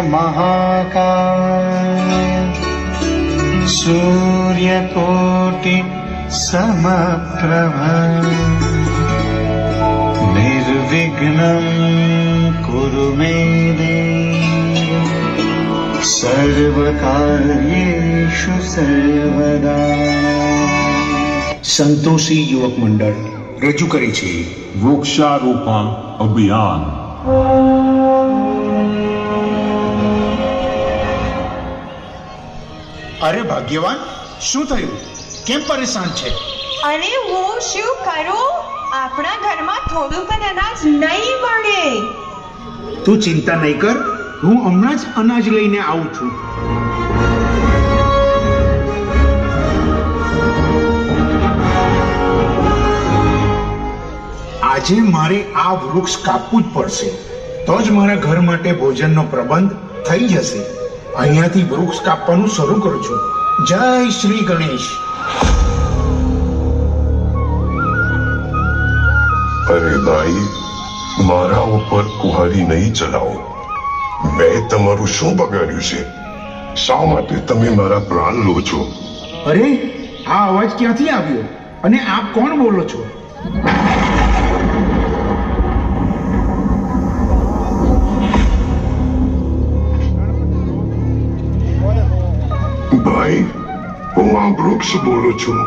महाकाय सूर्यकोटि समप्रभ निर्विघ्नं कुरु मे देव सर्वकार्येषु सर्वदा। સંતોષી યુવક મંડળ રજૂ કરે છે વૃક્ષારોપણ અભિયાન। અરે ભાગ્યવાન, શું થયું? કેમ પરેશાન છે? અરે હું શું કરું? આપણા ઘરમાં થોડું પણ અનાજ નહીં મળે। તું ચિંતા નહીં કર, હું હમણાં જ અનાજ લઈને આવું છું। આજે મારે આ વૃક્ષ કાપવું જ પડશે, તો જ મારા ઘર માટે ભોજનનો પ્રબંધ થઈ જશે। અહીંયાથી વૃક્ષ કાપવાનું શરૂ કરું છું। જય શ્રી ગણેશ। અરે ભાઈ, મારા ઉપર કુહાડી નહીં ચલાવો। મેં તમારું શું બગાડ્યું છે? શા માટે તમે મારા પ્રાણ લો છો? અરે, આ અવાજ ક્યાંથી આવ્યો અને આપ કોણ બોલો છો? ભાઈ, હું આ વૃક્ષ બોલું છું।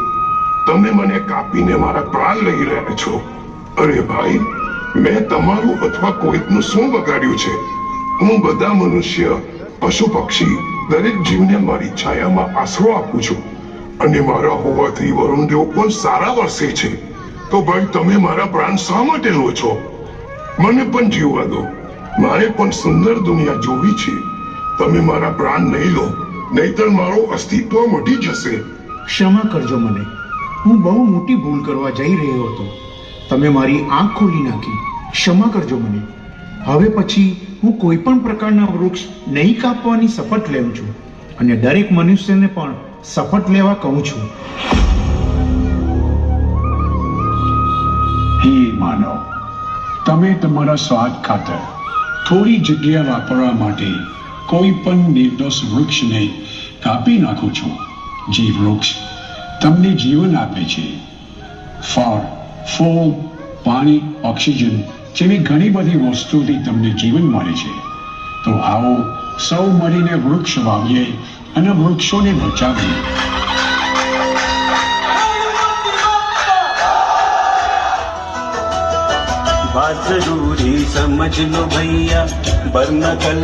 તમે મને કાપીને મારા પ્રાણ લઈ રહ્યા છો। અરે ભાઈ, મેં તમારું અથવા કોઈકનું શું બગાડ્યું છે? હું બધા મનુષ્ય, પશુ પક્ષી દરેક જીવને મારી છાયામાં આશરો આપું છું અને મારા હોવાથી વરુણદેવ પણ સારા વરસે છે। તો ભાઈ, તમે મારા પ્રાણ શા માટે લો છો? મને પણ જીવવા દો। મારે પણ સુંદર દુનિયા જોવી છે। તમે મારા પ્રાણ નહીં લો, નહીતર મારું અસ્તિત્વ મટી જશે। ક્ષમા કરજો મને, હું બહુ મોટી ભૂલ કરવા જઈ રહ્યો હતો। તમે મારી આંખ ખોલી નાખી। ક્ષમા કરજો મને। હવે પછી હું કોઈ પણ પ્રકારના વૃક્ષ નહીં કાપવાની શપથ લેઉં છું અને દરેક મનુષ્યને પણ શપથ લેવા કહું છું। હે માનવ, તમે તમારા સ્વાદ ખાતર થોડી જગ્યા વાપરવા માટે કોઈ પણ નિર્દોષ વૃક્ષને કાપી નાખો છો। જે વૃક્ષ તમને જીવન આપે છે, ફળ, ફૂલ, પાણી, ઓક્સિજન જેવી ઘણી બધી વસ્તુઓથી તમને જીવન મળે છે। તો આવો સૌ મળીને વૃક્ષ વાવીએ અને વૃક્ષોને બચાવીએ। बात जरूरी समझ लो भैया, वरना कल